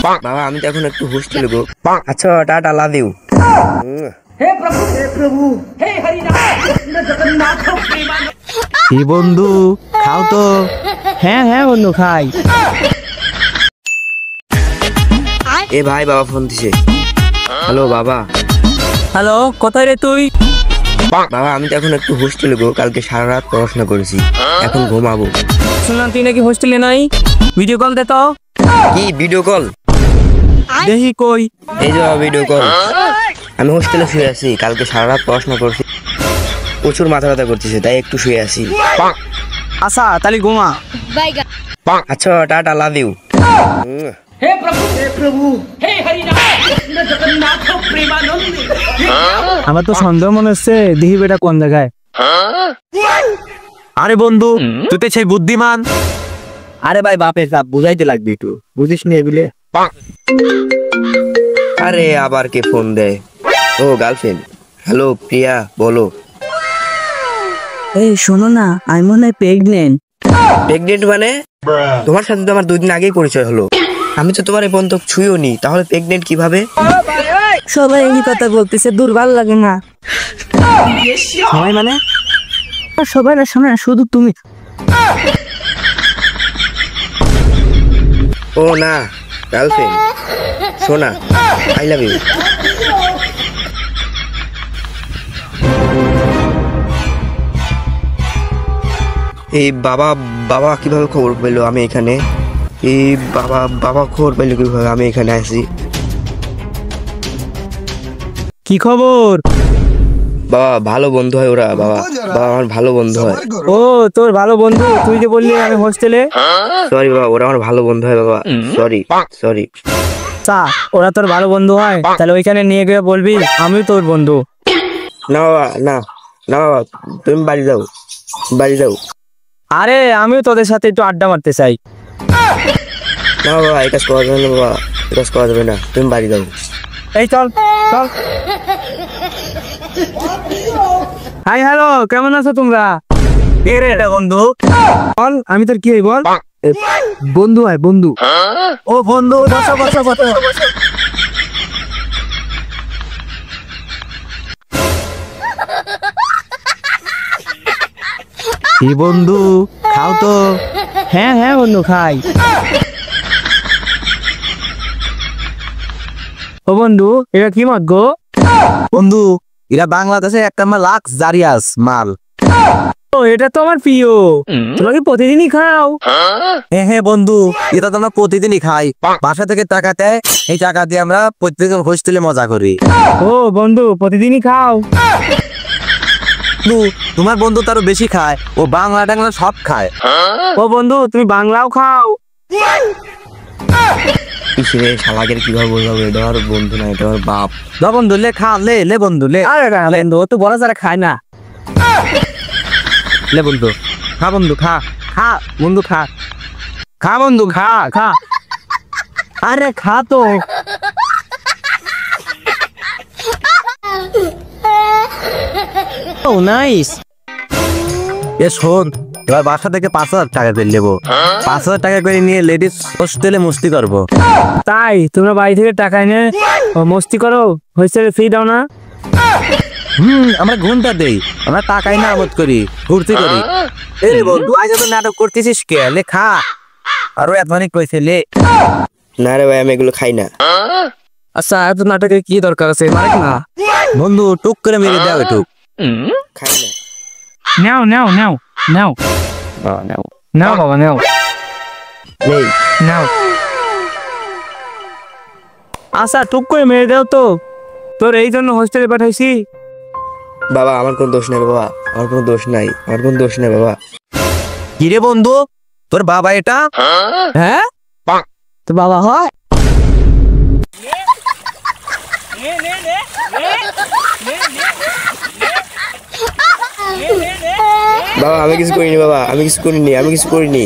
বাবা আমি তো এখন একটু হোস্টেলে গো। আচ্ছা টাটা, লাভ ইউ। हे प्रभु हे हरि नाम कृष्ण जगन्नाथ प्रेमानंद। কি বন্ধু খাও তো? হ্যাঁ হ্যাঁ বন্ধু খাই। এ ভাই বাবা ফোন দিছে। হ্যালো বাবা। হ্যালো, কোথায় রে তুই? বাবা আমি তো এখন একটু হোস্টেলে গো, কালকে সারা রাত পড়াশোনা করেছি, এখন ঘুমাবো। শুনলাম তুই নাকি হোস্টেলে নাই, ভিডিও কল দে তো। কি ভিডিও কল? দেখি কই। এই যে ভিডিও কল। আমি হোস্টেলে শুয়ে আছি, কালকে সারা রাত পড়াশোনা করছি, প্রচুর মাথা ব্যথা করতেছে, তাই একটু শুয়ে আছি। আচ্ছা তাহলে ঘুমা। আচ্ছা টাটা, লাভ ইউ। हे प्रभु हे हरि नाम कृष्ण जगन्नाथ प्रेमानंद। আমার তো সন্দেহ মনে হচ্ছে, দেখি বেটা কোন জায়গায়। আরে বন্ধু তুই তো সেই বুদ্ধিমান। আরে ভাই বাপের চাপ বুঝাইতে লাগবে, একটু বুঝিস নি এগুলো। আরে আবার কে ফোন দেয়? ও গার্লফ্রেন্ড। হ্যালো প্রিয়া, বলো। এই শোনো না, আমি মনে হয় প্রেগনেন্ট। প্রেগনেন্ট মানে? তোমার সাথে তো আমার 2 দিন আগেই পরিচয় হলো, আমি তো তোমার এই পর্যন্ত ছুঁইও নি, তাহলে প্রেগনেন্ট কিভাবে? সবাই এই কথা বলতেছে, দুর্বল লাগে না? সবাই মানে সবাই না, শোনা শুধু তুমি। ও না গার্লফ্রেন্ড, শোনা, আই লাভ ইউ। এই বাবা বাবা কিভাবে খবর পেলো আমি এখানে? এই বাবা বাবা খবর পেলো কিভাবে আমি এখানে আছি? কি খবর? বাবা ভালো বন্ধু হয় ওরা, বাবা বাবা আমার ভালো বন্ধু হয়। ও তোর ভালো বন্ধু, তুই যে বললি আমি হোস্টেলে। সরি বাবা, ওরা আমার ভালো বন্ধু হয় বাবা, সরি সরি। চা, ওরা তোর ভালো বন্ধু হয়, তাহলে ওইখানে নিয়ে গিয়ে বলবি আমি তোর বন্ধু। না বাবা, না না বাবা, তুমি বাড়ি যাও, বাড়ি যাও। আরে আমিও তোদের সাথে একটু আড্ডা মারতে চাই। না বাবা, এই কাজ করা যাবে না বাবা, এই কাজ করা যাবে না, তুমি বাড়ি যাও। এই চল চল। হাই হ্যালো, কেমন আছো তোমরা? কে রে এটা বন্ধু? বল, আমি তোর কি হই বল? বন্ধু হয় বন্ধু। ও বন্ধু বসো বসো বসো। কি বন্ধু খাও তো? হ্যাঁ হ্যাঁ বন্ধু খাই। ও বন্ধু, এটা কি মত গো? বন্ধু এরা বাংলাদেশে একটা লাক্সারিয়াস মাল। ও এটা তো আমার প্রিয়, তোমরা কি প্রতিদিনই খাও? হ্যাঁ হ্যাঁ বন্ধু, এটা তো আমরা প্রতিদিনই খাই, বাসা থেকে টাকা দেয়, এই টাকা দিয়ে আমরা প্রত্যেকদিন হোস্টেলে মজা করি। ও বন্ধু প্রতিদিনই খাও? বন্ধু তোমার বন্ধু তারও বেশি খায়, ও বাংলা টাংলা সব খায়। ও বন্ধু তুমি বাংলাও খাও? পিছিয়ে শালাকের কিভাবে বোঝাবো, এটা আমার বন্ধু না, এটা আমার বাপ। বন্ধু লে খা, লে লে বন্ধু লে। আরে না বন্ধু, ও তো বড় যারা খায় না। লে বন্ধু খা, বন্ধু খা খা বন্ধু খা, খা বন্ধু খা খা। আরে খা তো। ও নাইস। এ শোন, এবার বাসা থেকে 5,000 টাকা করে নেবো, 5,000 টাকা করে নিয়ে লেডিস হোস্টেলে মস্তি করবো। তাই তোমরা বাড়ি থেকে টাকা এনে মস্তি করো, হোস্টেলে ফি দাও না? আমরা ঘুমটা দেই, আমরা টাকাই না আমোদ করি, ফুর্তি করি। এই বন্ধু আজ তো নাটক করতেছিস কে? লে খা, আরো এতখানি কইছে লে। না রে ভাই, আমি এগুলো খাই না। আচ্ছা এত নাটকের কি দরকার আছে, মারেক না। বন্ধু টুক করে মেরে দাও একটু। খাই না। নাও নাও নাও নাও নাও নাও বাবা নাও নেই। নাও। আচ্ছা টুক করে মেরে দাও তো, তোর এই জন্য হোস্টেলে পাঠাইছি। বাবা আমার কোনো দোষ নাই বাবা, আমার কোনো দোষ নাই, আমার কোনো দোষ নাই বাবা। কিরে বন্ধু তোর বাবা এটা? হ্যাঁ তো বাবা হয়? বাবা আমি কিছু করিনি, বাবা আমি কিছু করিনি, আমি কিছু করিনি।